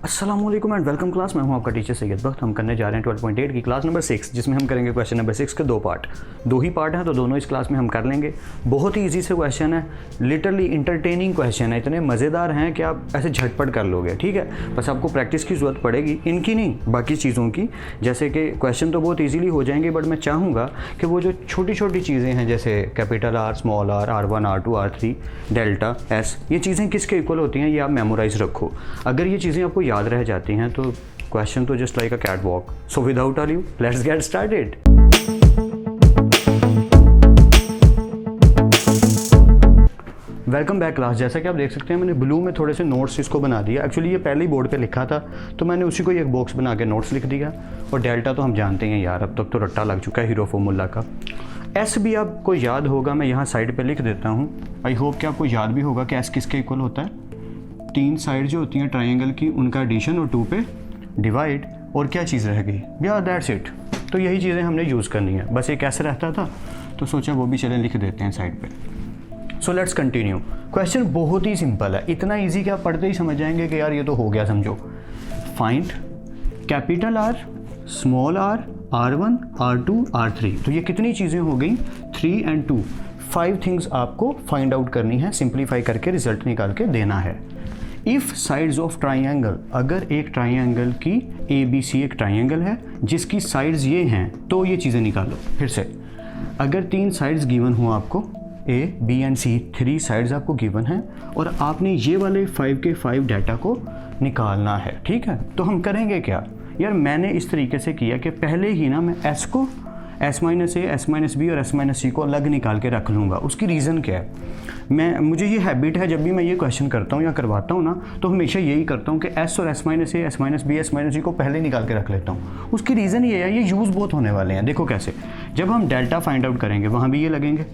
अस्सलामुअलैकुम and welcome class. मैं हूं आपका टीचर सैयद बख्त। हम करने जा रहे हैं 12.8 की क्लास नंबर 6, जिसमें हम करेंगे क्वेश्चन नंबर 6 के दो ही पार्ट हैं, तो दोनों इस क्लास में हम कर लेंगे। बहुत ही इजी से क्वेश्चन है, लिटरली इंटरटेनिंग क्वेश्चन है, इतने मज़ेदार हैं कि आप ऐसे झटपट कर लोगे। ठीक है, बस आपको प्रैक्टिस की ज़रूरत पड़ेगी, इनकी नहीं बाकी चीज़ों की। जैसे कि क्वेश्चन तो बहुत ईजीली हो जाएंगे, बट मैं चाहूँगा कि वो जो छोटी छोटी चीज़ें हैं, जैसे capital R, small R, R1, R2, R3, delta, S, ये चीज़ें किसके इक्वल होती हैं ये आप मेमोराइज रखो। अगर ये चीज़ें आपको याद रह जाती हैं तो क्वेश्चन तो just like a cat walk. So without are you, let's get started. Welcome back class. जैसा कि आप देख सकते हैं, मैंने ब्लू में थोड़े से नोट्स इसको बना दिया। एक्चुअली ये पहले ही बोर्ड पे लिखा था, तो मैंने उसी को एक बॉक्स बना के नोट्स लिख दिया। और डेल्टा तो हम जानते हैं यार, अब तक तो रट्टा लग चुका है हीरो फॉर्मूला का। एस भी आपको याद होगा, मैं यहाँ साइड पे लिख देता हूँ। आई होप कि आपको याद भी होगा कि एस किसके इक्वल होता है। तीन साइड जो होती हैं ट्राइंगल की, उनका एडिशन और 2 पे डिवाइड, और क्या चीज़ रह गई या दैट्स इट। तो यही चीज़ें हमने यूज़ करनी है। बस एक ऐसे रहता था तो सोचा वो भी चलें लिख देते हैं साइड पे। So let's continue. क्वेश्चन बहुत ही सिंपल है, इतना इजी कि आप पढ़ते ही समझ जाएंगे कि यार ये तो हो गया समझो। Find capital R, small R, R1, R2, R3। तो ये कितनी चीज़ें हो गई, 3 and 2, 5 थिंग्स आपको फाइंड आउट करनी है, सिंप्लीफाई करके रिजल्ट निकाल के देना है। इफ़ साइड्स ऑफ ट्राइंगल, अगर एक ट्राइंगल की ABC एक ट्राइंगल है जिसकी साइड्स ये हैं, तो ये चीज़ें निकालो। फिर से, अगर 3 साइड्स गिवन हो आपको, A, B and C, 3 sides आपको गिवन हैं, और आपने ये वाले 5 के 5 डाटा को निकालना है। ठीक है, तो हम करेंगे क्या यार, मैंने इस तरीके से किया कि पहले ही ना मैं S को S-A, S-B और S-C को अलग निकाल के रख लूँगा। उसकी रीज़न क्या है, मुझे ये हैबिट है, जब भी मैं ये क्वेश्चन करता हूँ या करवाता हूँ ना, तो हमेशा यही करता हूँ कि S और S-A, S-B, S-C को पहले निकाल के रख लेता हूँ। उसकी रीज़न ये है, ये यूज़ बहुत होने वाले हैं। देखो कैसे, जब हम डेल्टा फाइंड आउट करेंगे वहाँ भी ये लगेंगे,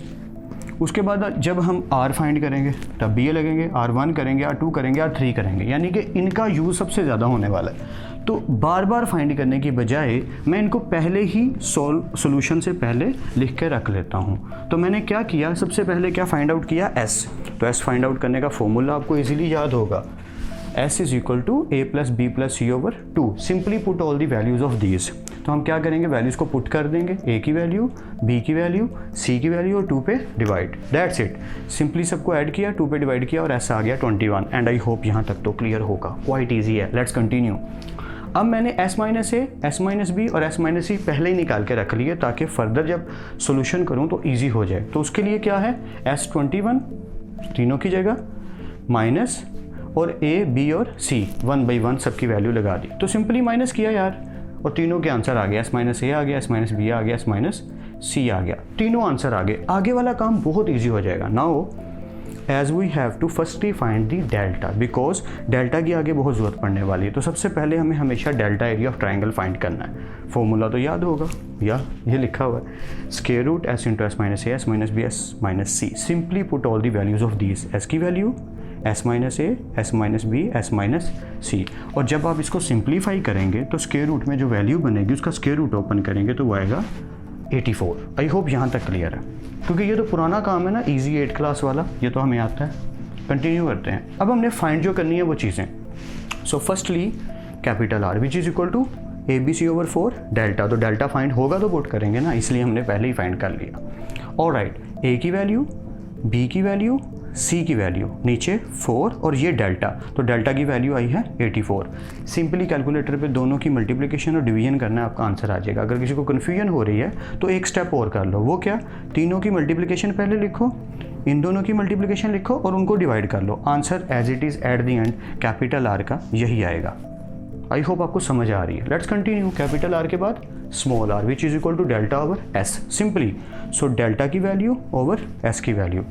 उसके बाद जब हम R फाइंड करेंगे तब भी ये लगेंगे, R1 करेंगे, R2 करेंगे, R3 करेंगे, यानी कि इनका यूज़ सबसे ज़्यादा होने वाला है। तो बार बार फाइंड करने की बजाय मैं इनको पहले ही सॉल्यूशन से पहले लिख के रख लेता हूँ। तो मैंने क्या किया, सबसे पहले क्या फाइंड आउट किया, S। तो S फाइंड आउट करने का फॉर्मूला आपको इजीली याद होगा, S is equal to A plus B plus C over 2। Simply put all the values of these. तो हम क्या करेंगे, वैल्यूज़ को पुट कर देंगे, A की वैल्यू, B की वैल्यू, C की वैल्यू और 2 पे डिवाइड। That's it. सिंपली सबको ऐड किया, 2 पे डिवाइड किया और S आ गया 21। एंड आई होप यहाँ तक तो क्लियर होगा, क्वाइट ईजी है। Let's continue. अब मैंने S-A, S-B और S-C पहले ही निकाल के रख लिए, ताकि फर्दर जब सॉल्यूशन करूँ तो ईजी हो जाए। तो उसके लिए क्या है, S21 तीनों की जगह माइनस, और A, B और C 1 by 1 सबकी वैल्यू लगा दी। तो सिंपली माइनस किया यार, और तीनों के आंसर आ गया, S-A आ गया, S-B आ गया, S-C आ गया, तीनों आंसर आ गए। आगे वाला काम बहुत ईजी हो जाएगा। Now as we have to firstly find the delta, because delta की आगे बहुत ज़रूरत पड़ने वाली है। तो सबसे पहले हमें हमेशा delta area of triangle find करना है। फॉर्मूला तो याद होगा, या ये लिखा हुआ है, square root S into S-A, S-B, S-C। Simply put all the values of these, S की वैल्यू, S-A, S-B, S-C। और जब आप इसको सिंप्लीफाई करेंगे तो स्क्वायर रूट में जो वैल्यू बनेगी उसका स्क्वायर रूट ओपन करेंगे तो वो आएगा 84। आई होप यहाँ तक क्लियर है, क्योंकि ये तो पुराना काम है ना, इजी 8 क्लास वाला, ये तो हमें आता है। कंटिन्यू करते हैं। अब हमने फाइंड जो करनी है वो चीज़ें। So firstly capital R which is equal to ABC over 4 delta. तो डेल्टा फाइंड होगा तो पुट करेंगे ना, इसलिए हमने पहले ही फाइंड कर लिया। ऑलराइट, A की वैल्यू, B की वैल्यू, C की वैल्यू, नीचे 4 और ये डेल्टा, तो डेल्टा की वैल्यू आई है 84। सिंपली कैलकुलेटर पे दोनों की मल्टीप्लिकेशन और डिवीजन करना है, आपका आंसर आ जाएगा। अगर किसी को कन्फ्यूजन हो रही है तो एक स्टेप और कर लो, वो क्या, तीनों की मल्टीप्लिकेशन पहले लिखो, इन दोनों की मल्टीप्लिकेशन लिखो और उनको डिवाइड कर लो। Answer as it is at the end capital R का यही आएगा। आई होप आपको समझ आ रही है। Let's continue. कैपिटल R के बाद small r which is equal to delta over S। Simply, so delta की वैल्यू ओवर S की value,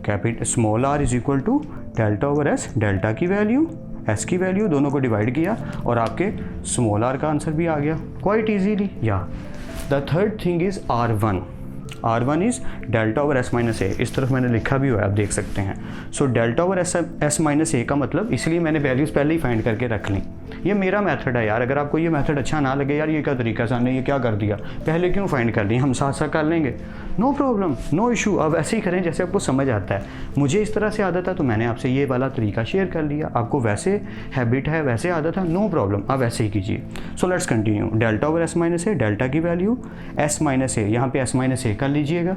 capital small r is equal to delta over S, delta की value, S की value, दोनों को divide किया और आपके स्मॉल r का आंसर भी आ गया क्वाइट इजीली। या the third thing is R1। R1 is delta over S-A। इस तरफ मैंने लिखा भी हुआ है, आप देख सकते हैं। सो डेल्टा ओवर S-A का मतलब, इसलिए मैंने वैल्यूज़ पहले ही फाइंड करके रख ली। ये मेरा मेथड है यार, अगर आपको ये मेथड अच्छा ना लगे यार ये क्या तरीका सा ने ये क्या कर दिया, पहले क्यों फाइंड कर लिया, हम साथ साथ कर लेंगे, नो प्रॉब्लम नो इशू। अब ऐसे ही करें जैसे आपको समझ आता है। मुझे इस तरह से आदत है तो मैंने आपसे ये वाला तरीका शेयर कर लिया, आपको वैसे हैबिट है वैसे आदत है, नो प्रॉब्लम, आप वैसे ही कीजिए। So let's continue. Delta over S minus A, delta की वैल्यू एस माइनस ए, यहाँ पे एस माइनस ए कर लीजिएगा,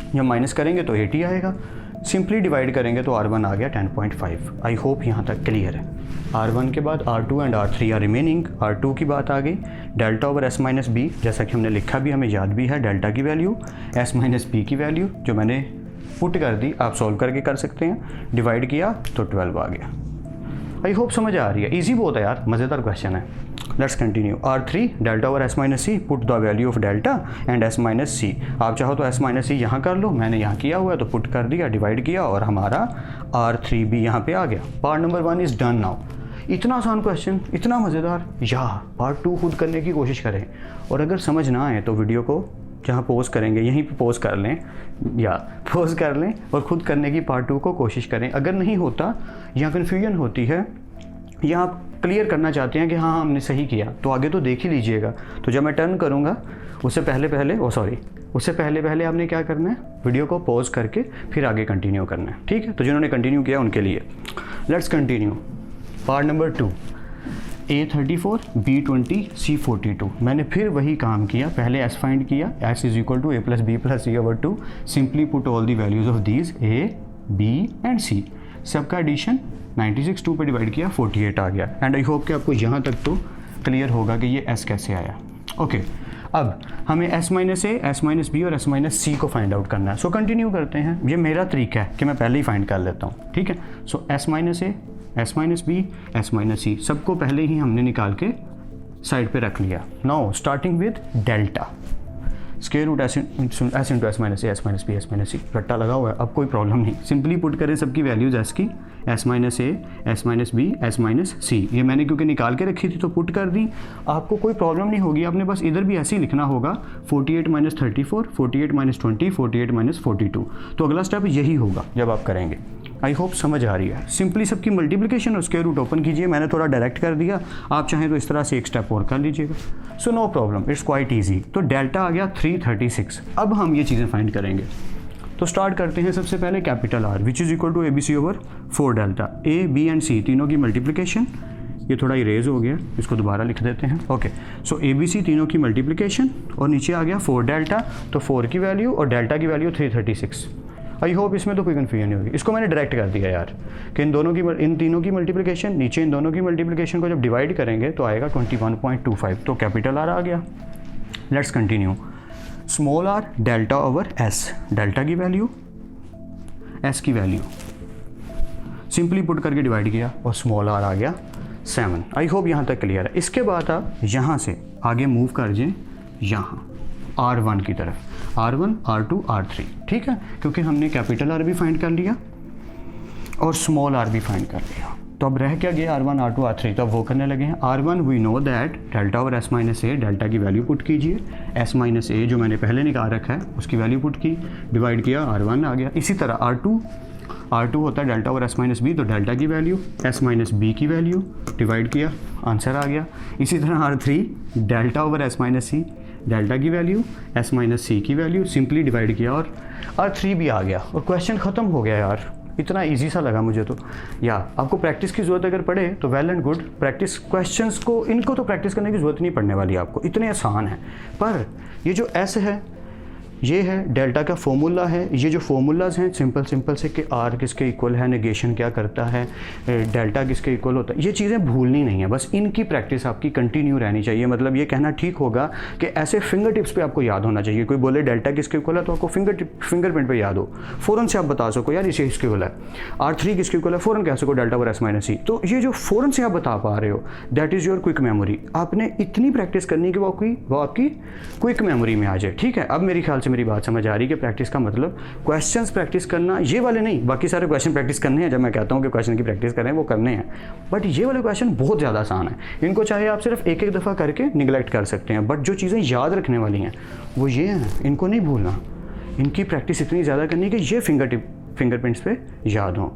जब माइनस करेंगे तो 80 आएगा, सिंपली डिवाइड करेंगे तो R1 आ गया 10.5। आई होप यहाँ तक क्लियर है। R1 के बाद R2 and R3 are remaining. R2 की बात आ गई, delta over S minus B, जैसा कि हमने लिखा भी हमें याद भी है, डेल्टा की वैल्यू S माइनस बी की वैल्यू जो मैंने पुट कर दी, आप सॉल्व करके कर सकते हैं, डिवाइड किया तो 12 आ गया। आई होप समझ आ रही है, ईजी बहुत है यार, मज़ेदार क्वेश्चन है। Let's continue. R3 delta over S minus C, put the value of delta and S minus C. आप चाहो तो S माइनस सी यहाँ कर लो, मैंने यहाँ किया हुआ है तो पुट कर दिया, डिवाइड किया और हमारा R3 भी यहाँ पे आ गया। Part number 1 is done now. इतना आसान क्वेश्चन, इतना मज़ेदार, या पार्ट 2 खुद करने की कोशिश करें, और अगर समझ ना आए तो वीडियो को जहाँ पोज करेंगे यहीं पे पोज कर लें या पोज कर लें और ख़ुद करने की पार्ट 2 को कोशिश करें। अगर नहीं होता या कन्फ्यूजन होती है या आप क्लियर करना चाहते हैं कि हाँ हमने सही किया, तो आगे तो देख ही लीजिएगा। तो जब मैं टर्न करूँगा उससे पहले पहले आपने क्या करना है, वीडियो को पॉज करके फिर आगे कंटिन्यू करना है, ठीक है। तो जिन्होंने कंटिन्यू किया उनके लिए let's continue. Part number 2, A34 B20 C42। मैंने फिर वही काम किया, पहले S फाइंड किया, S is equal to A plus B plus C over 2, simply put all the values of these A B and C, सबका एडिशन 96 2 पे डिवाइड किया 48 आ गया। एंड आई होप कि आपको यहाँ तक तो क्लियर होगा कि ये S कैसे आया। ओके, अब हमें S minus A, S minus B और S माइनस सी को फाइंड आउट करना है। सो कंटिन्यू करते हैं, ये मेरा तरीका है कि मैं पहले ही फाइंड कर लेता हूँ, ठीक है। So S minus A, S minus B, S minus C, सबको पहले ही हमने निकाल के साइड पे रख लिया। Now starting with delta, square root S into S minus A, S minus B, S minus C, रट्टा लगा हुआ है, अब कोई प्रॉब्लम नहीं, सिंपली पुट करें सबकी वैल्यूज एस की, S minus A, S minus B, S minus C, ये मैंने क्योंकि निकाल के रखी थी तो पुट कर दी। आपको कोई प्रॉब्लम नहीं होगी, आपने बस इधर भी ऐसे ही लिखना होगा 48 माइनस 34, 48 माइनस 20, 48 माइनस 42। तो अगला स्टेप यही होगा जब आप करेंगे। आई होप समझ आ रही है। सिंपली सबकी मल्टीप्लिकेशन और स्क्वायर रूट ओपन कीजिए, मैंने थोड़ा डायरेक्ट कर दिया, आप चाहें तो इस तरह से एक स्टेप और कर लीजिएगा। So no problem, it's quite easy. तो डेल्टा आ गया 336। अब हम ये चीज़ें फाइंड करेंगे, तो स्टार्ट करते हैं सबसे पहले capital R which is equal to ABC over 4 delta, A B and C तीनों की मल्टीप्लिकेशन, ये थोड़ा इरेज हो गया, इसको दोबारा लिख देते हैं। ओके, सो ABC तीनों की मल्टीप्लिकेशन और नीचे आ गया 4 डेल्टा, तो 4 की वैल्यू और डेल्टा की वैल्यू 336। आई होप इसमें तो कोई कन्फ्यूजन नहीं होगी। इसको मैंने डायरेक्ट कर दिया यार कि इन तीनों की मल्टीप्लिकेशन, नीचे इन दोनों की मल्टीप्लिकेशन को जब डिवाइड करेंगे तो आएगा 21.25, तो कैपिटल R आ गया। Let's continue. Small r delta over s, delta की वैल्यू s की वैल्यू सिंपली पुट करके डिवाइड किया और स्मॉल r आ गया 7। आई होप यहाँ तक क्लियर है। इसके बाद आप यहाँ से आगे मूव कर जाएं यहाँ R1 की तरफ, R1 R2 R3, ठीक है, क्योंकि हमने कैपिटल R भी फाइंड कर लिया और स्मॉल r भी फाइंड कर लिया। तो अब रह क्या गया R1 R2 R3, तो अब वो करने लगे हैं। R1 we know that delta over S minus A, delta की वैल्यू पुट कीजिए, S माइनस ए जो मैंने पहले निकाल रखा है उसकी वैल्यू पुट की, डिवाइड किया, R1 आ गया। इसी तरह R2 होता है delta over S minus B, तो डेल्टा की वैल्यू, S माइनस बी की वैल्यू, डिवाइड किया, आंसर आ गया। इसी तरह R3 delta over S minus C, delta की वैल्यू, S माइनस सी की वैल्यू, सिंपली डिवाइड किया और R3 भी आ गया और क्वेश्चन ख़त्म हो गया यार। इतना इजी सा लगा मुझे तो। या आपको प्रैक्टिस की ज़रूरत अगर पड़े तो well and good, practice questions को इनको तो प्रैक्टिस करने की ज़रूरत नहीं पड़ने वाली आपको, इतने आसान है। पर ये जो S है, ये है डेल्टा का फॉर्मूला है, ये जो फॉर्मूलाज हैं सिंपल से कि R किसके इक्वल है, नेगेशन क्या करता है, डेल्टा किसके इक्वल होता है, ये चीज़ें भूलनी नहीं है, बस इनकी प्रैक्टिस आपकी कंटिन्यू रहनी चाहिए। मतलब ये कहना ठीक होगा कि ऐसे फिंगर टिप्स पे आपको याद होना चाहिए। कोई बोले डेल्टा किसके इक्वल है तो आपको फिंगर प्रिंट पे याद हो, फ़ौरन से आप बता सको यार इसे इसके इक्वल है। R3 किसके इक्वल है फ़ौरन कह सको डेल्टा ओवर S माइनस सी। तो ये जो फ़ौरन से आप बता पा रहे हो that is your quick memory. आपने इतनी प्रैक्टिस करनी कि वो आपकी क्विक मेमोरी में आ जाए, ठीक है। अब मेरे ख्याल से मेरी बात समझ आ रही कि प्रैक्टिस का मतलब क्वेश्चंस प्रैक्टिस करना, ये वाले नहीं, बाकी सारे क्वेश्चन प्रैक्टिस करने हैं। जब मैं कहता हूँ कि क्वेश्चन की प्रैक्टिस करें वो करने हैं, बट ये वाले क्वेश्चन बहुत ज़्यादा आसान है। इनको चाहे आप सिर्फ एक दफ़ा करके निगलेक्ट कर सकते हैं, बट जो चीज़ें याद रखने वाली हैं वो ये हैं, इनको नहीं भूलना। इनकी प्रैक्टिस इतनी ज़्यादा करनी कि ये फिंगर प्रिंट्स पे याद हों,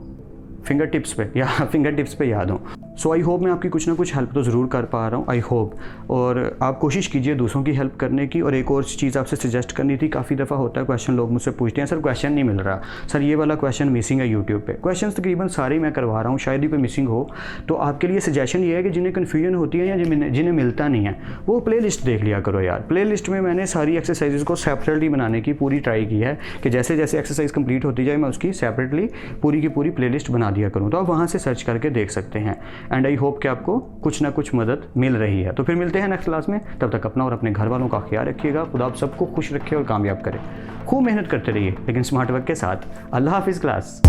फिंगर टिप्स पे याद हों। सो आई होप मैं आपकी कुछ ना कुछ हेल्प तो ज़रूर कर पा रहा हूँ, आई होप। और आप कोशिश कीजिए दूसरों की हेल्प करने की। और एक और चीज़ आपसे सजेस्ट करनी थी, काफ़ी दफ़ा होता है क्वेश्चन, लोग मुझसे पूछते हैं सर क्वेश्चन नहीं मिल रहा, सर ये वाला क्वेश्चन मिसिंग है यूट्यूब पे। क्वेश्चन तकरीबन सारे मैं करवा रहा हूँ, शायद ही कोई मिसिंग हो। तो आपके लिए सजेशन ये है कि जिन्हें कन्फ्यूजन होती है या जिन्हें मिलता नहीं है, वो प्ले लिस्ट देख लिया करो यार। प्ले लिस्ट में मैंने सारी एक्सरसाइजेज को सेपरेटली बनाने की पूरी ट्राई की है कि जैसे जैसे एक्सरसाइज कंप्लीट होती जाए मैं उसकी सेपरेटली पूरी की पूरी प्लेलिस्ट बना दिया करूँ। तो आप वहाँ से सर्च करके देख सकते हैं। एंड आई होप कि आपको कुछ ना कुछ मदद मिल रही है। तो फिर मिलते हैं नेक्स्ट क्लास में, तब तक अपना और अपने घर वालों का ख्याल रखिएगा। खुदा आप सबको खुश रखे और कामयाब करे। खूब मेहनत करते रहिए लेकिन स्मार्ट वर्क के साथ। अल्लाह हाफिज़ क्लास।